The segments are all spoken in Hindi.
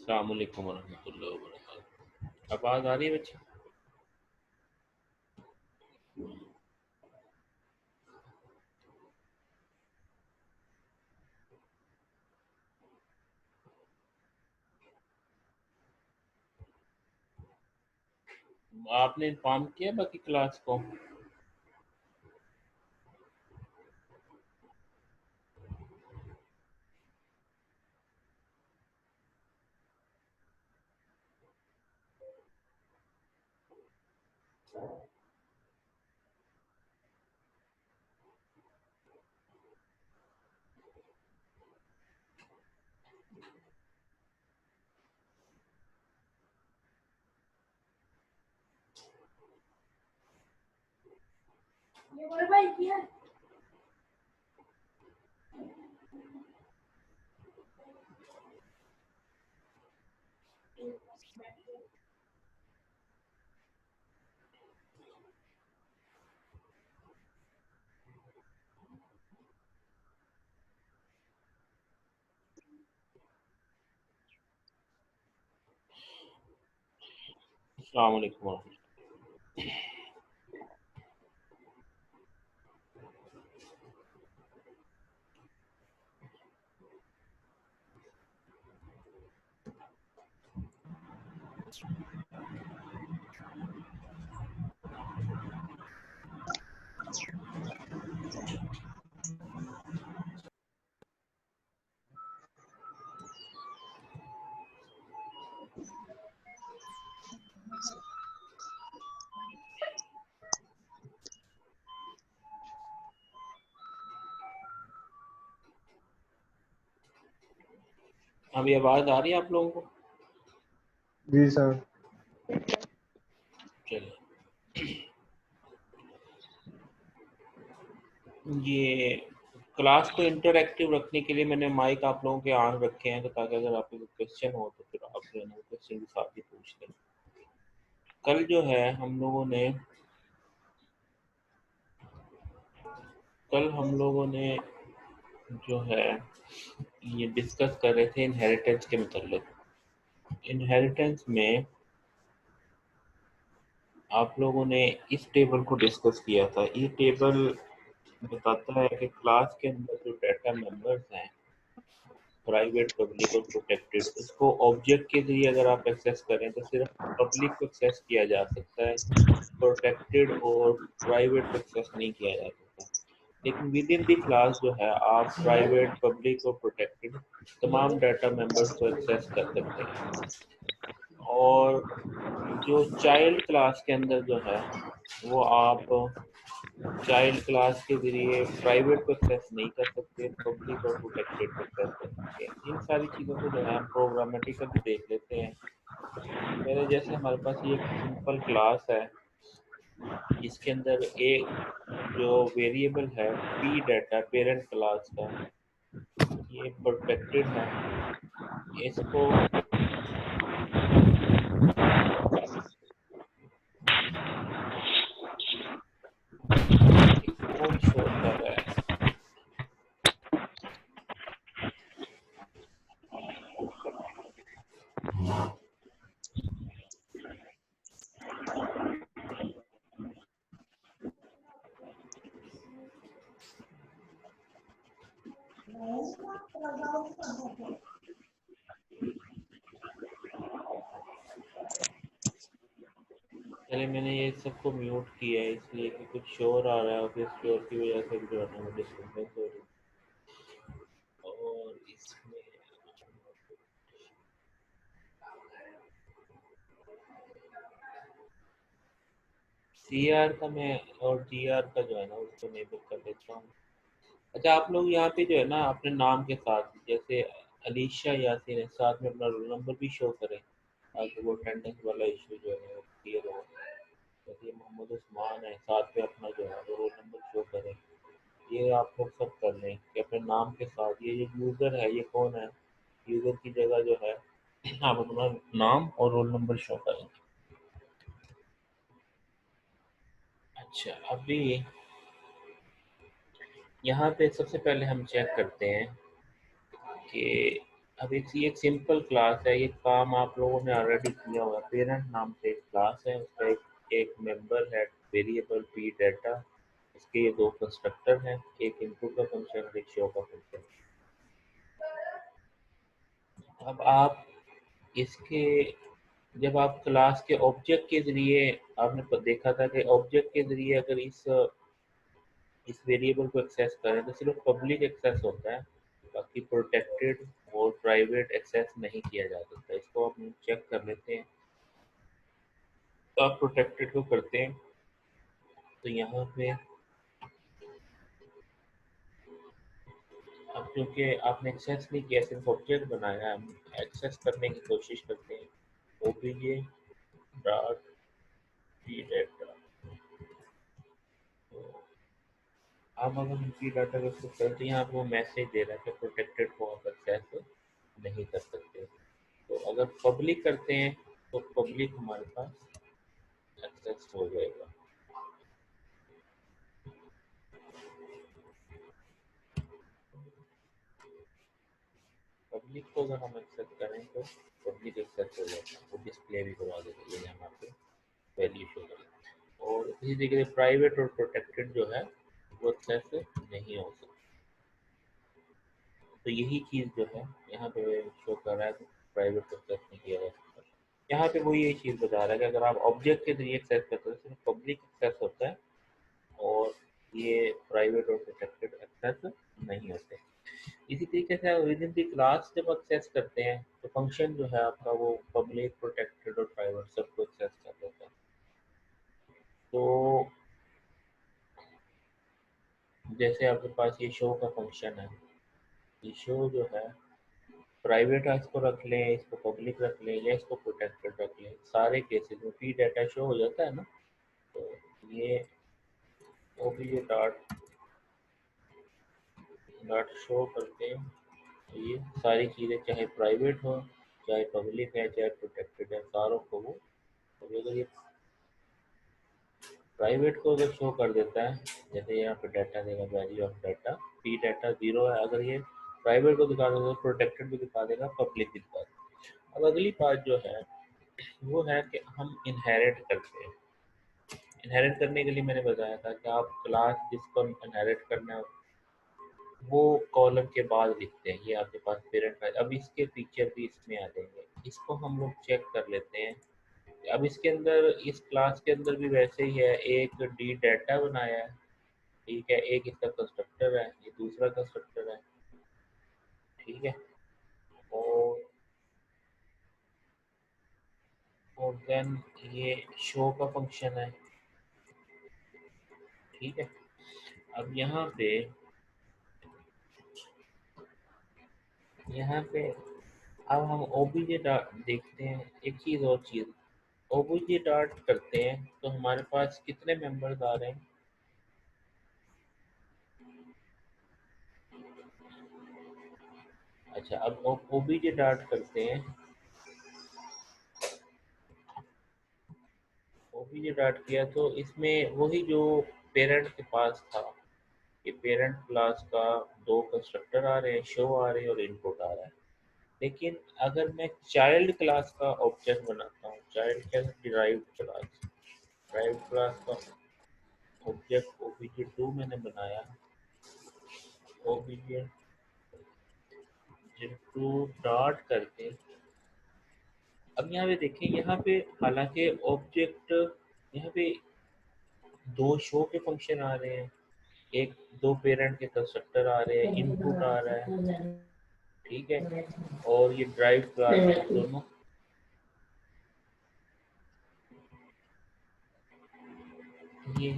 अस्सलाम वालेकुम वरहमतुल्लाहि वबरकातुहू। आवाज़ आ रही है बच्चे? आपने इन्फॉर्म किया बाकी क्लास को? अस्सलाम वालेकुम। अभी आवाज़ आ रही है आप लोगों को? जी सर। चलिए, ये क्लास को इंटरएक्टिव रखने के लिए मैंने माइक आप लोगों के ऑन रखे हैं, तो ताकि अगर आपको कोई क्वेश्चन हो तो फिर आप जो है ना क्वेश्चन के साथ ही पूछ लें। कल जो है हम लोगों ने जो है ये डिस्कस कर रहे थे इनहेरिटेंस के मतलब। इनहेरिटेंस में आप लोगों ने इस टेबल को डिस्कस किया था। ये टेबल बताता है कि क्लास के अंदर जो डाटा मेंबर्स हैं, प्राइवेट, पब्लिक और प्रोटेक्टेड, उसको ऑब्जेक्ट के जरिए अगर आप एक्सेस करें तो सिर्फ पब्लिक को एक्सेस किया जा सकता है, प्रोटेक्टेड और प्राइवेट को एक्सेस नहीं किया जा सकता। लेकिन विद इन दी क्लास जो है आप प्राइवेट, पब्लिक और प्रोटेक्टेड तमाम डाटा मेंबर्स को एक्सेस कर सकते हैं। और जो चाइल्ड क्लास के अंदर जो है वो आप चाइल्ड क्लास के ज़रिए प्राइवेट को एक्सेस नहीं कर सकते, पब्लिक और प्रोटेक्टेड को एक्सेस कर सकते हैं। इन सारी चीज़ों को जो है हम प्रोग्रामेटिकली देख लेते हैं। पहले जैसे हमारे पास ये एक सिंपल क्लास है, इसके अंदर एक जो वेरिएबल है पी डाटा पेरेंट क्लास का, ये प्रोटेक्टेड है। इसको कोड शो कर रहा है। पहले मैंने ये सबको म्यूट किया है इसलिए कि कुछ शोर आ रहा है और फिर शोर की वजह से जो है ना वो डिस्टर्बेंस हो रही है। और इसमें सी आर का मैं और जी आर का जो है ना उसको इनेबल कर देता हूँ। अच्छा, आप लोग यहाँ पे जो है ना अपने नाम के साथ, जैसे अलीशा यासीन है, साथ में अपना रोल नंबर भी शो करें ताकि वो अटेंडेंस वाला इशू जो है वो क्लियर हो। जैसे ये मोहम्मद उस्मान है, साथ में अपना जो है वो रोल नंबर शो करें। ये आप लोग सब कर लें कि अपने नाम के साथ ये जो यूज़र है ये कौन है, यूज़र की जगह जो है आप अपना नाम और रोल नंबर शो करें। अच्छा, अभी यहाँ पे सबसे पहले हम चेक करते हैं कि अब एक सिंपल क्लास है, ये काम आप लोगों ने ऑलरेडी किया हुआ है। पेरेंट नाम से एक क्लास है, उसका एक मेंबर है वेरिएबल पी डाटा। इसके ये दो कंस्ट्रक्टर हैं, एक इनपुट का फंक्शन और एक शो का फंक्शन। अब आप इसके जब आप क्लास के ऑब्जेक्ट के जरिए आपने देखा था कि ऑब्जेक्ट के जरिए अगर इस वेरिएबल को एक्सेस करें तो सिर्फ पब्लिक एक्सेस होता है, बाकी प्रोटेक्टेड और प्राइवेट एक्सेस नहीं किया जा सकता। इसको हम चेक कर लेते हैं। तो आप प्रोटेक्टेड को करते हैं तो यहाँ पे अब क्योंकि आपने एक्सेस नहीं किया, सिर्फ ऑब्जेक्ट बनाया है, हम एक्सेस करने की कोशिश करते हैं। OBJ dot P data. अब अगर हम पी डाटा को कुछ करें तो यहाँ पे वो मैसेज दे रहा है कि प्रोटेक्टेड को आप एक्सेस नहीं कर सकते। तो अगर पब्लिक करते हैं तो पब्लिक हमारे पास एक्सेस हो जाएगा। पब्लिक को अगर हम एक्सेस करें तो पब्लिक एक्सेस हो जाता है, वो डिस्प्ले भी करवा देगा, ये यहाँ पे वैल्यू शो करेगा। और इसी तरीके से प्राइवेट और प्रोटेक्टेड जो है वो एक्सेस नहीं हो सकता। तो यही चीज़ जो है यहाँ पे शो कर रहा है कि प्राइवेट को एक्सेस नहीं किया जा सकता। यहाँ पे वो यही चीज़ बता रहा है कि अगर आप ऑब्जेक्ट के जरिए एक्सेस करते हो तो सिर्फ पब्लिक एक्सेस होता है और ये प्राइवेट और प्रोटेक्टेड एक्सेस नहीं होते। इसी तरीके से विद इन द क्लास जब एक्सेस करते हैं तो फंक्शन जो है आपका वो पब्लिक प्रोटेक्टेड और प्राइवेट सबको एक्सेस कर देता है। तो जैसे आपके पास ये शो का फंक्शन है, ये शो जो है प्राइवेट है, इसको रख लें, इसको पब्लिक रख लें या इसको प्रोटेक्टेड रख लें, सारे केसेस में पी डाटा शो हो जाता है ना। तो ये ओबीजे डॉट डॉट शो करते हैं तो ये सारी चीज़ें चाहे प्राइवेट हो चाहे पब्लिक है चाहे प्रोटेक्टेड है सारों को वो। तो अगर ये प्राइवेट को अगर शो कर देता है, जैसे यहाँ पे डाटा देगा value of data P data 0 है, अगर ये प्राइवेट को दिखा देगा तो प्रोटेक्टेड भी दिखा देगा, पब्लिक भी दिखा देगा। अब अगली बात जो है वो है कि हम इनहेरिट करते हैं। इनहेरिट करने के लिए मैंने बताया था कि आप क्लास जिसको इनहेरिट करना है वो कॉलम के बाद लिखते हैं। ये आपके पास पेरेंट है, अब इसके फीचर भी इसमें आ जाएंगे, इसको हम लोग चेक कर लेते हैं। अब इसके अंदर इस क्लास के अंदर भी वैसे ही है, एक डी डाटा बनाया है, ठीक है, एक इसका कंस्ट्रक्टर है, ये दूसरा कंस्ट्रक्टर है, ठीक है। और देन ये शो का फंक्शन है, ठीक है। अब यहाँ पे अब हम ओबीजे देखते हैं। एक चीज़ और चीज़, ओबीजे डॉट करते हैं तो हमारे पास कितने मेंबर्स आ रहे हैं। अच्छा, अब ओबीजे डॉट करते हैं, ओबीजे डॉट किया तो इसमें वही जो पेरेंट के पास था, ये पेरेंट क्लास का दो कंस्ट्रक्टर आ रहे हैं, शो आ रहे हैं और इनपुट आ रहा है। लेकिन अगर मैं चाइल्ड क्लास का ऑब्जेक्ट बनाता हूँ, चाइल्ड क्या, डिराइव्ड क्लास का ऑब्जेक्ट ओबीजे2 मैंने बनाया, ओबीजे2 डॉट करके। अब यहाँ पे देखें, यहाँ पे हालांकि ऑब्जेक्ट यहाँ पे दो शो के फंक्शन आ रहे हैं, एक दो पेरेंट के कंस्ट्रक्टर आ रहे हैं, इनपुट आ रहा है, ठीक है। और ये ड्राइव क्लास दोनों, ये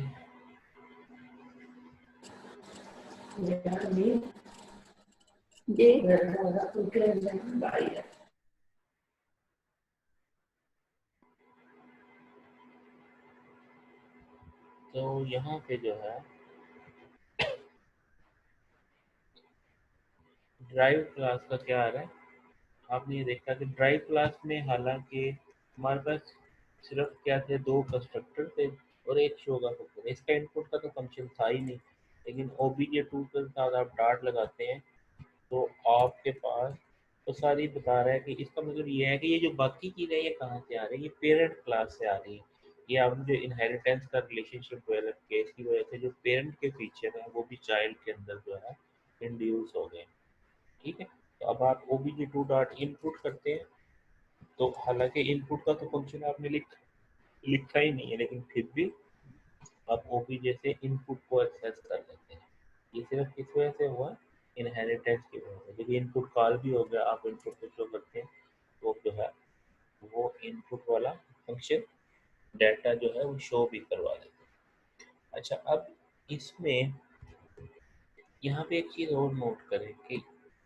तो यहाँ पे जो है ड्राइव क्लास का क्या आ रहा है, आपने ये देखा कि ड्राइव क्लास में हालांकि हमारे पास सिर्फ क्या थे, दो कंस्ट्रक्टर थे और एक शो का फंक्शन, इसका इनपुट का तो फंक्शन था ही नहीं। लेकिन ओबीजे2 के साथ आप डॉट लगाते हैं तो आपके पास तो सारी बता रहा है कि इसका मतलब ये है कि ये जो बाकी चीज़ें ये कहाँ से आ रही है, ये पेरेंट क्लास से आ रही है। ये आपने जो इनहेरिटेंस का रिलेशनशिप डेवलप किया, इसकी वजह से जो पेरेंट के फीचर हैं वो भी चाइल्ड के अंदर जो है इंड्यूस हो गए। ठीक है, तो अब आप obj2 डॉट इनपुट करते हैं, तो हालांकि इनपुट का तो फंक्शन आपने लिखा ही नहीं है, लेकिन फिर भी आप ओबीजे से इनपुट को एक्सेस कर लेते हैं। ये सिर्फ किस वजह से हुआ, इनहेरिटेंस की वजह से। देखिए इनपुट कॉल भी हो गया, आप इनपुट को शो करते हैं तो जो है वो इनपुट वाला फंक्शन डाटा जो है वो शो भी करवा देते हैं। अच्छा, अब इसमें यहाँ पे एक चीज़ और नोट करें कि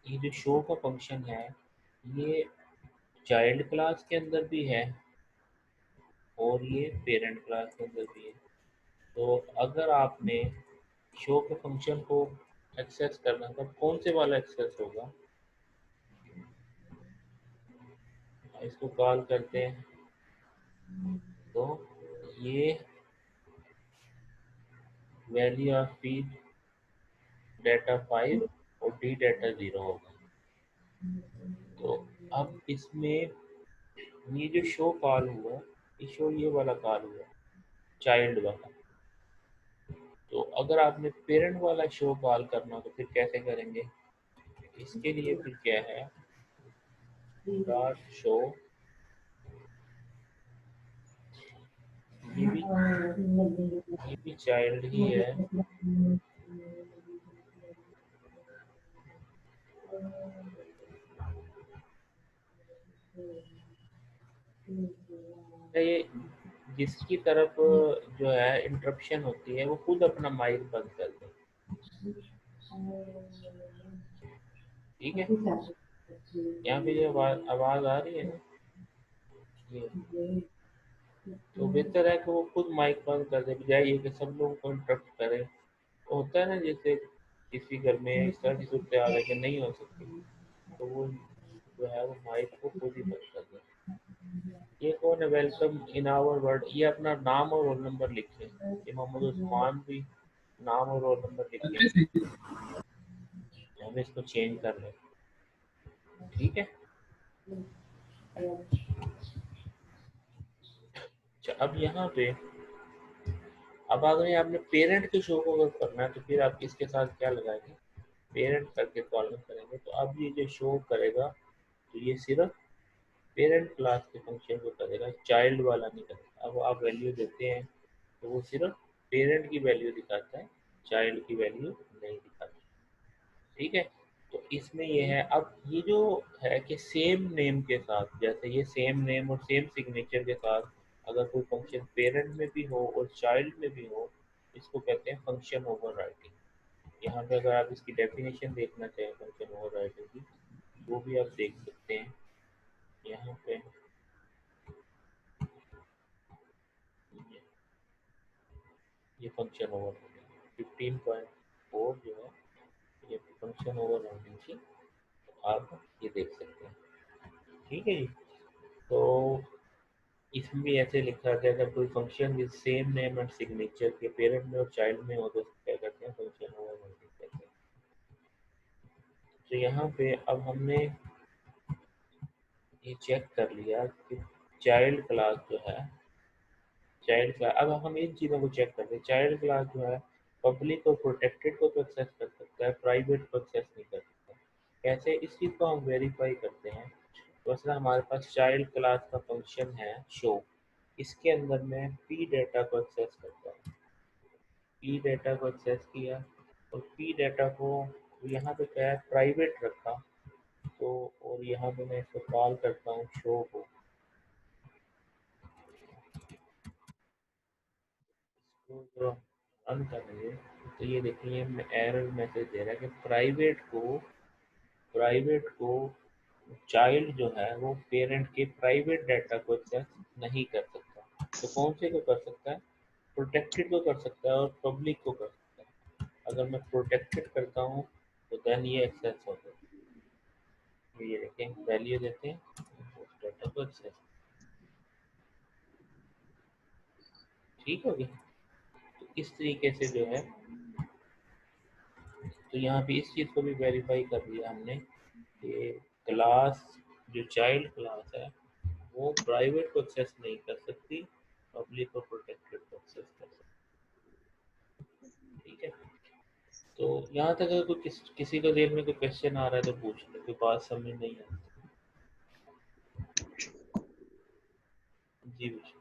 ये जो शो का फंक्शन है ये चाइल्ड क्लास के अंदर भी है और ये पेरेंट क्लास के अंदर भी है। तो अगर आपने शो के फंक्शन को एक्सेस करना तो कौन से वाला एक्सेस होगा, इसको कॉल करते हैं तो ये वैल्यू ऑफ पी डाटा 5 और डी डाटा 0 होगा। तो अब इसमें ये जो शो कॉल हुआ, ये शो ये वाला कॉल हुआ चाइल्ड वाला। तो अगर आपने पेरेंट वाला शो कॉल करना तो फिर कैसे करेंगे, इसके लिए फिर क्या है, डॉट शो, ये भी ये भी चाइल्ड ही है, ये जिसकी तरफ जो है इंटरप्शन होती है वो खुद अपना माइक बंद कर दे। ठीक है, यहाँ पे जो आवाज आवाज आ रही है ना, ये तो बेहतर है कि वो खुद माइक बंद कर दे, बजाय ये कि सब लोगों को इंटरप्ट करे। तो होता है ना, जैसे किसी घर में इस तरह की सूरत हाल है कि नहीं हो सकती, तो वो जो है वो माइक को खुद ही बंद कर दे। ये कौन है, वेलकम इन आवर वर्ल्ड, ये अपना नाम और रोल नंबर लिखे, ये मोहम्मद उस्मान भी नाम और रोल नंबर लिख के, हम इसको चेंज कर लें। ठीक है, अच्छा अब यहाँ पे, अब अगर आपने पेरेंट के शो को अगर करना है तो फिर आप इसके साथ क्या लगाएंगे, पेरेंट करके कॉलम करेंगे, तो अब ये जो शो करेगा तो ये सिर्फ पेरेंट क्लास के फंक्शन को करेगा, चाइल्ड वाला नहीं करेगा। अब आप वैल्यू देते हैं तो वो सिर्फ पेरेंट की वैल्यू दिखाता है, चाइल्ड की वैल्यू नहीं दिखाता। ठीक है, तो इसमें ये है, अब ये जो है कि सेम नेम के साथ, जैसे ये सेम नेम और सेम सिग्नेचर के साथ अगर कोई फंक्शन पेरेंट में भी हो और चाइल्ड में भी हो, इसको कहते हैं फंक्शन ओवरराइडिंग। यहाँ पे अगर आप इसकी डेफिनेशन देखना चाहें फंक्शन ओवरराइडिंग की, वो भी आप देख सकते हैं यहाँ पे। ये फंक्शन ओवरराइडिंग 15.4 जो है, ये फंक्शन ओवरराइडिंग की आप ये देख सकते हैं। ठीक है जी, तो इसमें भी ऐसे लिखा है कि अगर कोई function with same name and signature के पेरेंट में और चाइल्ड में हो तो उसको क्या करते हैं, फंक्शन ओवरराइडिंग कहते हैं। तो यहाँ पे अब हमने ये चेक कर लिया कि चाइल्ड क्लास जो है, चाइल्ड क्लास, अब हम इन चीज़ों को चेक करते हैं। चाइल्ड क्लास जो है पब्लिक और प्रोटेक्टेड को तो एक्सेस कर सकता है, प्राइवेट को एक्सेस नहीं कर सकता। कैसे, इस चीज़ को हम वेरीफाई करते हैं। तो असल हमारे पास चाइल्ड क्लास का फंक्शन है शो, इसके अंदर मैं पी डाटा को एक्सेस करता हूँ, पी डाटा को एक्सेस किया और पी डाटा को यहाँ पे क्या है, प्राइवेट रखा। तो और यहाँ पे मैं इसको कॉल करता हूँ शो को, इसको जो रन करेंगे तो ये देखिए एरर मैसेज दे रहा है कि प्राइवेट को चाइल्ड जो है वो पेरेंट के प्राइवेट डाटा को एक्सेस नहीं कर सकता। तो कौन से को कर सकता है, प्रोटेक्टेड को कर सकता है और पब्लिक को कर सकता है। अगर मैं प्रोटेक्टेड करता हूँ तो देन ये एक्सेस होता है। तो ये देखें वैल्यू देते हैं उस डाटा को एक्सेस। ठीक हो गया, तो इस तरीके से जो है, तो यहाँ पे इस चीज़ को भी वेरीफाई कर लिया हमने कि क्लास जो चाइल्ड क्लास है वो प्राइवेट को एक्सेस नहीं कर सकती, पब्लिक और प्रोटेक्टेड को एक्सेस कर सकती। ठीक है, तो यहाँ तक अगर कोई किसी का देर में कोई क्वेश्चन आ रहा है तो पूछ लो, कोई बात समझ नहीं आती। जी विष्णु,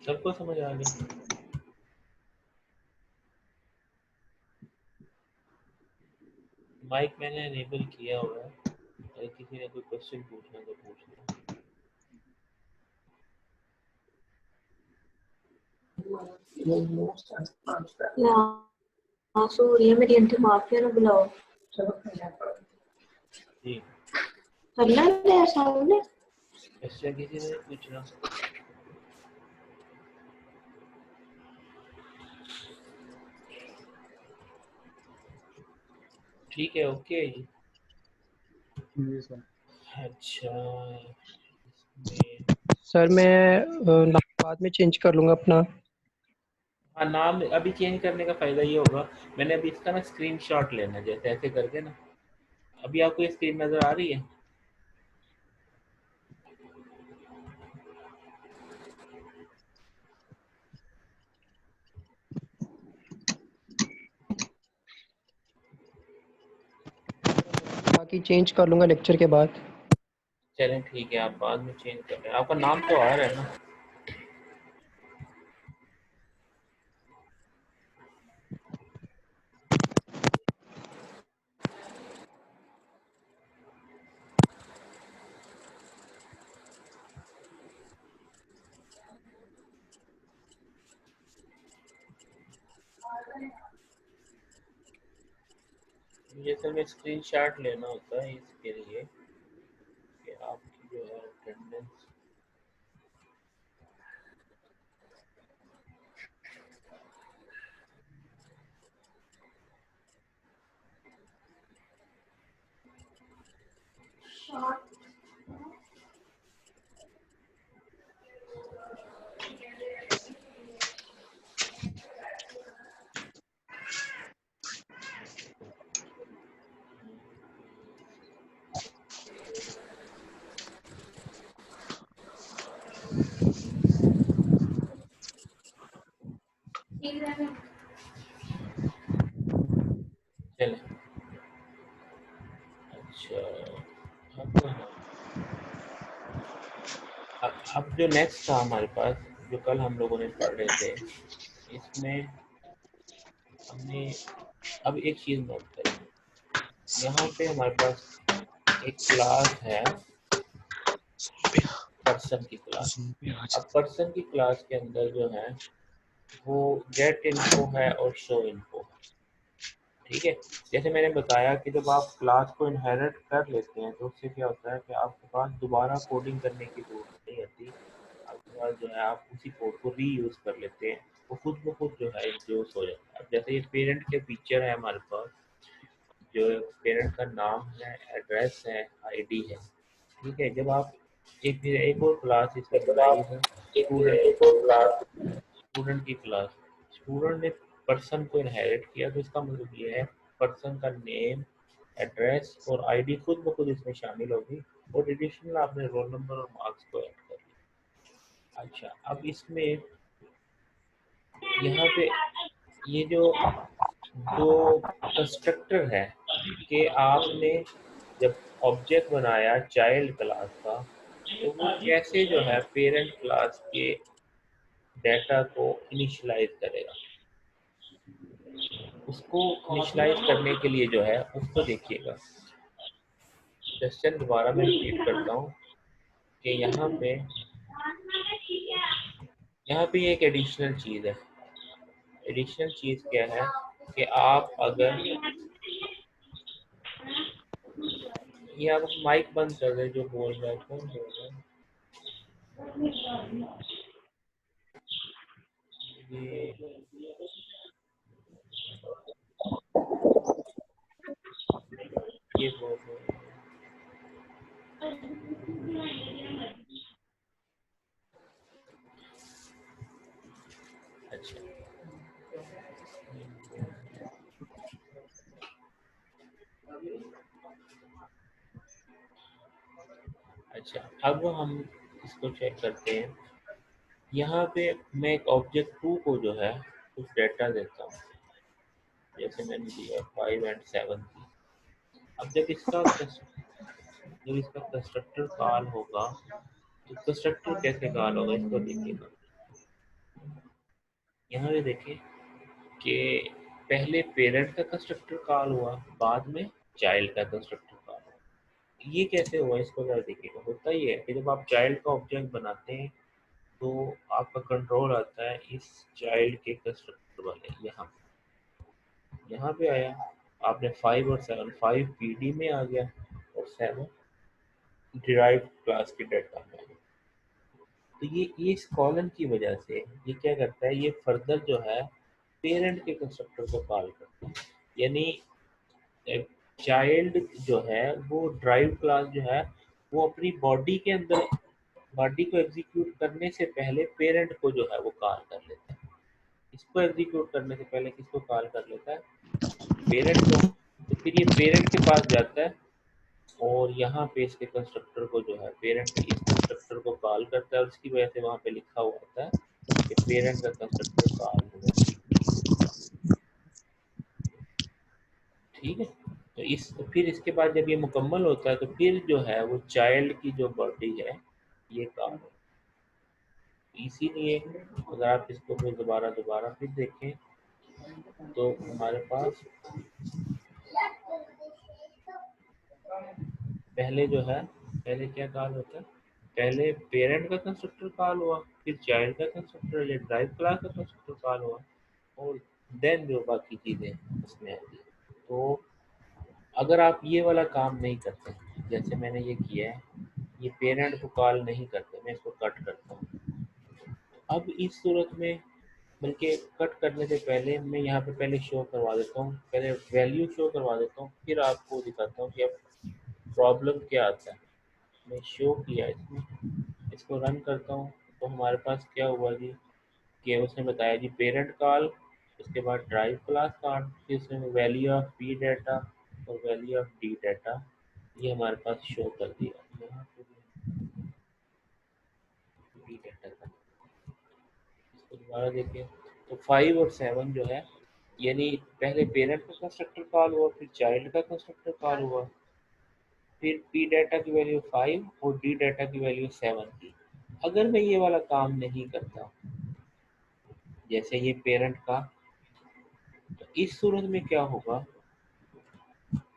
सबको समझ आ गया? माइक मैंने एनेबल किया हुआ है, अगर किसी ने कोई क्वेश्चन पूछना तो पूछ लो। हाँ सो रही है मेरी आंटी, माफिया ना बुलाओ। जी, करना है सामने। क्वेश्चन किसी ने पूछना? ठीक है, ओके जी। जी सर। अच्छा, इसमें सर मैं बाद में चेंज कर लूँगा अपना। हाँ, नाम अभी चेंज करने का फ़ायदा ये होगा, मैंने अभी इसका ना स्क्रीनशॉट लेना है, जैसे ऐसे करके ना। अभी आपको ये स्क्रीन नज़र आ रही है? बाकी चेंज कर लूँगा लेक्चर के बाद। चलें ठीक है, आप बाद में चेंज कर लें। आपका नाम तो आ रहा है ना? ये असल में स्क्रीनशॉट लेना होता है इसके लिए कि आपकी जो है अटेंडेंस। चलें, अच्छा, अब जो नेक्स्ट था हमारे पास, जो कल हम लोगों ने पढ़ रहे थे, इसमें हमने अब एक चीज़ नोट करें। यहाँ पे हमारे पास एक क्लास है, पर्सन की क्लास। अब पर्सन की क्लास के अंदर जो है वो गेट इन्फो है और शो इन्फो है। ठीक है, जैसे मैंने बताया कि जब आप क्लास को इनहेरिट कर लेते हैं तो उससे क्या होता है कि आपके पास दोबारा कोडिंग करने की जरूरत नहीं होती। आपके पास जो है आप उसी कोड को रीयूज कर लेते हैं, वो खुद ब खुद जो है इंट्रोड्यूस हो जाता है। अब जैसे ये पेरेंट के फीचर है हमारे पास, जो पेरेंट का नाम है, एड्रेस है, आईडी है। ठीक है, जब आप एक और क्लास इसमें बनाई है, स्टूडेंट की क्लास। स्टूडेंट ने पर्सन को इनहेरिट किया, तो इसका मतलब ये है पर्सन का नेम, एड्रेस और आईडी खुद ब खुद इसमें शामिल होगी, और एडिशनल आपने रोल नंबर और मार्क्स को ऐड कर लिया। अच्छा, अब इसमें यहाँ पे ये जो जो कंस्ट्रक्टर है कि आपने जब ऑब्जेक्ट बनाया चाइल्ड क्लास का, तो वो कैसे जो है पेरेंट क्लास के डाटा को इनिशियलाइज करेगा। उसको इनिशियलाइज करने के लिए जो है उसको देखिएगा। क्वेश्चन दोबारा मैं रिपीट करता हूँ कि यहाँ पे एक एडिशनल चीज़ है। एडिशनल चीज़ क्या है कि आप अगर ये आप माइक बंद कर दें, जो बोल रहा है कौन बोल रहा है? ये ये बोल रहे हैं। अच्छा, अच्छा, अब हम इसको चेक करते हैं। यहाँ पे मैं एक ऑब्जेक्ट 2 को जो है कुछ डेटा देता हूँ, जैसे मैंने दिया 5 और 7 की। अब जब इसका कंस्ट्रक्टर कॉल होगा तो कंस्ट्रक्टर कैसे कॉल होगा इसको देखिएगा। यहाँ पे देखिए कि पहले पेरेंट का कंस्ट्रक्टर कॉल हुआ, बाद में चाइल्ड का कंस्ट्रक्टर कॉल हुआ। ये कैसे हुआ इसको जरा देखिएगा। होता ही है कि जब आप चाइल्ड का ऑब्जेक्ट बनाते हैं तो आपका कंट्रोल आता है इस चाइल्ड के कंस्ट्रक्टर वाले। यहाँ पे आया, आपने 5 और 7, 5 पीडी में आ गया और 7 डिराइव्ड क्लास के डेटा में आ गया। तो ये इस कॉलन की वजह से ये क्या करता है, ये फर्दर जो है पेरेंट के कंस्ट्रक्टर को कॉल करता है। यानी चाइल्ड जो है वो ड्राइव क्लास जो है वो अपनी बॉडी को एग्जीक्यूट करने से पहले पेरेंट को जो है वो कॉल कर लेता है। इसको एग्जीक्यूट करने से पहले किसको कॉल कर लेता है, पेरेंट को। तो फिर ये पेरेंट के पास जाता है और यहाँ पे इसके कंस्ट्रक्टर को जो है पेरेंट इस कंस्ट्रक्टर को कॉल करता है और उसकी वजह से वहाँ पे लिखा हुआ होता है कि पेरेंट का कंस्ट्रक्टर कॉल हुआ। ठीक है, तो फिर इसके बाद जब ये मुकम्मल होता है तो फिर जो है वो चाइल्ड की जो बॉडी है ये कॉल है। इसीलिए अगर आप इसको फिर दोबारा फिर देखें तो हमारे पास पहले जो है, पहले क्या कॉल होता है, पहले पेरेंट का कंस्ट्रक्टर कॉल हुआ, फिर चाइल्ड का कंस्ट्रक्टर या ड्राइव क्लास का कंस्ट्रक्टर कॉल हुआ और देन जो बाकी चीज़ें उसमें आती है। तो अगर आप ये वाला काम नहीं करते, जैसे मैंने ये किया है, ये पेरेंट को कॉल नहीं करते, मैं इसको कट करता हूँ। अब इस सूरत में, बल्कि कट करने से पहले मैं यहाँ पे पहले शो करवा देता हूँ, पहले वैल्यू शो करवा देता हूँ, फिर आपको दिखाता हूँ कि अब प्रॉब्लम क्या आता है। मैं शो किया इसमें, इसको रन करता हूँ तो हमारे पास क्या हुआ जी, कि उसने बताया जी पेरेंट कॉल, उसके बाद ड्राइव क्लास कॉल, फिर उसने वैल्यू ऑफ पी डाटा और वैल्यू ऑफ डी डाटा ये हमारे पास शो कर दिया। यहाँ पे डी डाटा का इसको दोबारा देखें तो 5 और 7 जो है, यानी पहले पेरेंट का कंस्ट्रक्टर कॉल हुआ, फिर चाइल्ड का कंस्ट्रक्टर कॉल हुआ, फिर पी डाटा की वैल्यू 5 और डी डाटा की वैल्यू 7 थी। अगर मैं ये वाला काम नहीं करता, जैसे ये पेरेंट का, तो इस सूरत में क्या होगा,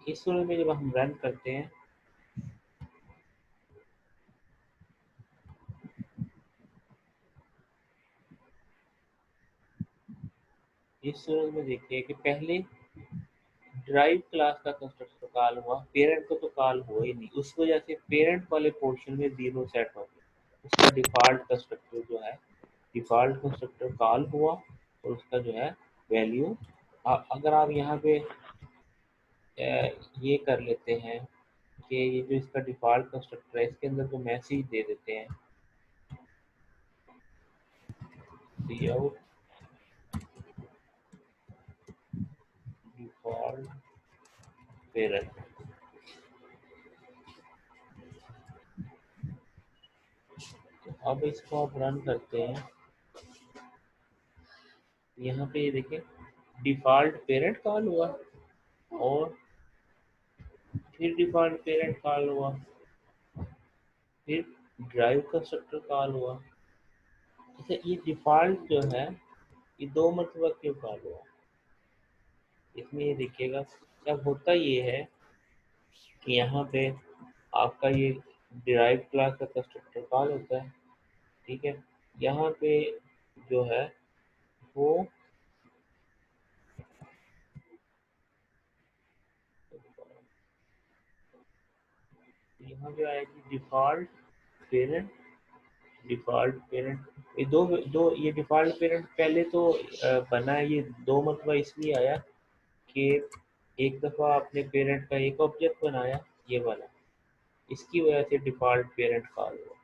इस सूरत में जब हम रन करते हैं इस सूरत में देखिए कि पहले ड्राइव क्लास का कंस्ट्रक्टर कॉल हुआ, पेरेंट को तो कॉल हुआ ही नहीं, उस वजह से पेरेंट वाले पोर्शन में 0 सेट हो गया। उसका डिफ़ॉल्ट कंस्ट्रक्टर जो है, डिफ़ॉल्ट कंस्ट्रक्टर कॉल हुआ और उसका जो है वैल्यू, अगर आप यहाँ पे ये कर लेते हैं कि ये जो इसका डिफ़ॉल्ट कंस्ट्रक्टर है इसके अंदर तो मैसेज दे देते हैं सी आउट डिफ़ॉल्ट पेरेंट। तो अब इसको आप रन करते हैं, यहाँ पे ये देखें डिफ़ॉल्ट पेरेंट कॉल हुआ और फिर डिफ़ॉल्ट पेरेंट कॉल हुआ, फिर ड्राइव कंस्ट्रक्टर कॉल हुआ। अच्छा, ये डिफ़ॉल्ट जो है ये 2 मरतबा क्यों कॉल हुआ, इसमें ये देखिएगा। अब होता ये है कि यहाँ पे आपका ये डिराइव क्लास का कंस्ट्रक्टर कॉल होता है, ठीक है। यहाँ पे जो है वो यहाँ पे आएगी डिफ़ॉल्ट पेरेंट। ये दो दो ये डिफ़ॉल्ट पेरेंट पहले तो बना है, ये 2 मरतबा इसलिए आया कि एक दफ़ा आपने पेरेंट का एक ऑब्जेक्ट बनाया ये वाला, इसकी वजह से डिफ़ॉल्ट पेरेंट कॉल हुआ।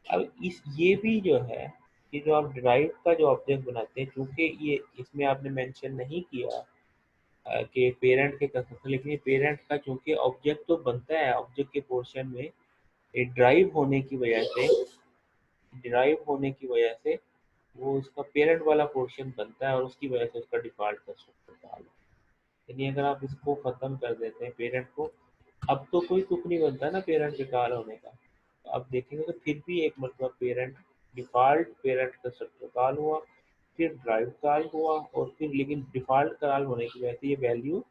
अब ये भी जो है, ये जो आप डिराइव का जो ऑब्जेक्ट बनाते हैं, चूँकि ये इसमें आपने मेंशन नहीं किया कि पेरेंट के कंस्ट्रक्टर, लेकिन ये पेरेंट का चूँकि ऑब्जेक्ट तो बनता है, ऑब्जेक्ट के पोर्शन में ये ड्राइव होने की वजह से वो उसका पेरेंट वाला पोर्शन बनता है और उसकी वजह से उसका डिफॉल्ट कंस्ट्रक्टर कॉल है। यानी अगर आप इसको खत्म कर देते हैं पेरेंट को, अब तो कोई तुक नहीं बनता ना पेरेंट के कॉल होने का। तो अब देखेंगे तो फिर भी एक मतलब parent default parent constructor call हुआ, फिर ड्राइव कॉल हुआ, और फिर लेकिन डिफॉल्ट कॉल होने की वजह से ये वैल्यू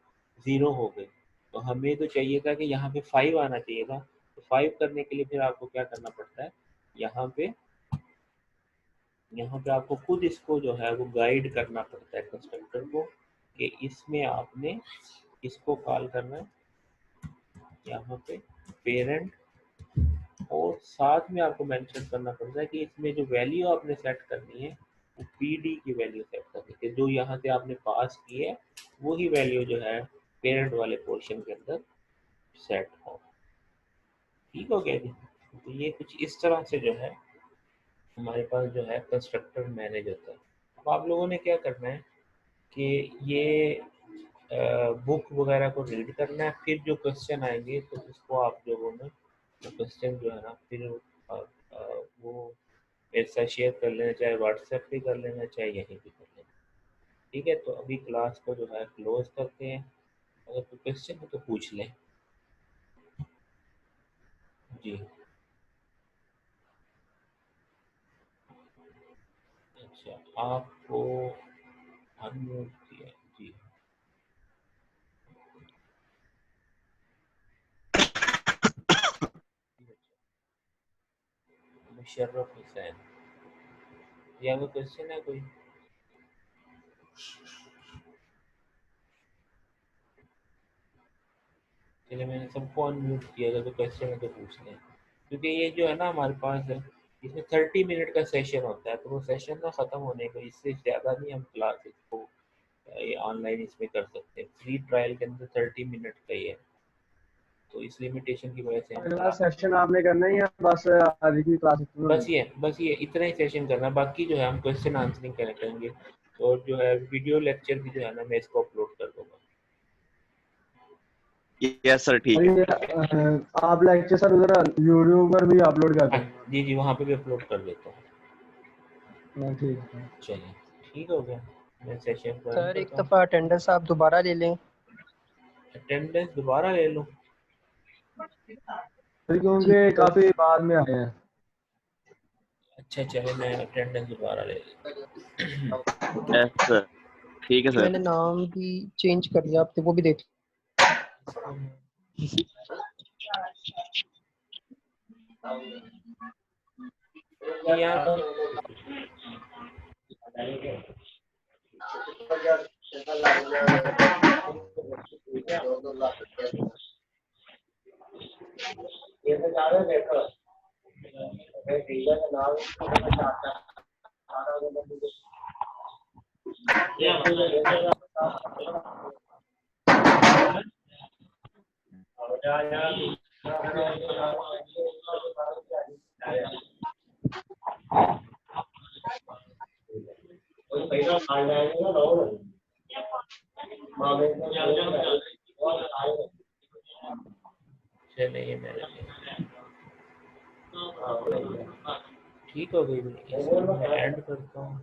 0 हो गई। तो हमें तो चाहिए था कि यहाँ पे 5 आना चाहिए था। तो 5 करने के लिए फिर आपको क्या करना पड़ता है, यहाँ पे आपको खुद इसको जो है वो गाइड करना पड़ता है कंस्ट्रक्टर को, कि इसमें आपने इसको कॉल करना है यहाँ पे पेरेंट, और साथ में आपको मेंशन करना पड़ता है कि इसमें जो वैल्यू आपने सेट करनी है वो पीडी की वैल्यू सेट करनी है, जो यहाँ से आपने पास की है वही वैल्यू जो है पेरेंट वाले पोर्शन के अंदर सेट हो। ठीक हो गया जी। तो ये कुछ इस तरह से जो है हमारे पास जो है कंस्ट्रक्टर मैनेज होता है। अब आप लोगों ने क्या करना है कि ये बुक वगैरह को रीड करना है, फिर जो क्वेश्चन आएंगे तो उसको आप लोगों ने वो क्वेश्चन जो है ना फिर वो मेरे साथ शेयर कर लेना, चाहे व्हाट्सएप पे कर लेना, चाहे यहीं पे कर लेना। ठीक है, तो अभी क्लास को जो है क्लोज करते हैं। अगर कोई क्वेश्चन हो तो पूछ लें जी। अच्छा, आपको अनम्यूट किया जी। मुशर्रफ हुसैन, या कोई क्वेश्चन है कोई? चलिए मैंने सबको अनम्यूट किया, अगर कोई क्वेश्चन है तो पूछ लें, क्योंकि ये जो है ना हमारे पास इसमें 30 मिनट का सेशन होता है, तो वो सेशन ना ख़त्म होने को इससे ज़्यादा नहीं हम क्लास इसको ये ऑनलाइन इसमें कर सकते हैं। फ्री ट्रायल के अंदर 30 मिनट का ही है, तो इस लिमिटेशन की वजह से हम अगला सेशन आपने करना ही है, बस आज की क्लास खत्म होगी। बस ये इतना ही सेशन करना, बाकी जो है हम क्वेश्चन आंसरिंग करेंगे, और जो है वीडियो लेक्चर भी जो है ना मैं इसको अपलोड कर दूंगा। यस सर, ठीक और है। ये आप लेक्चर सर उधर यूट्यूब पर भी अपलोड कर देंगे? जी जी, वहाँ पे भी अपलोड कर देता हूँ। ठीक है। चलिए ठीक हो गया, मैं सेशन को रन सर एक करता हूँ। दफ़ा अटेंडेंस आप दोबारा ले लें। अटेंडेंस दोबारा ले लूँ? क्योंकि काफी बाद में आए हैं। अच्छा चलो मैं अटेंडेंस दोबारा ले लूँ। यस सर, ठीक है सर। मैंने नाम भी चेंज कर दिया, आपने वो भी देख यहाँ चलिए मैं ठीक हो गई, इसको मैं ऐड करता हूँ।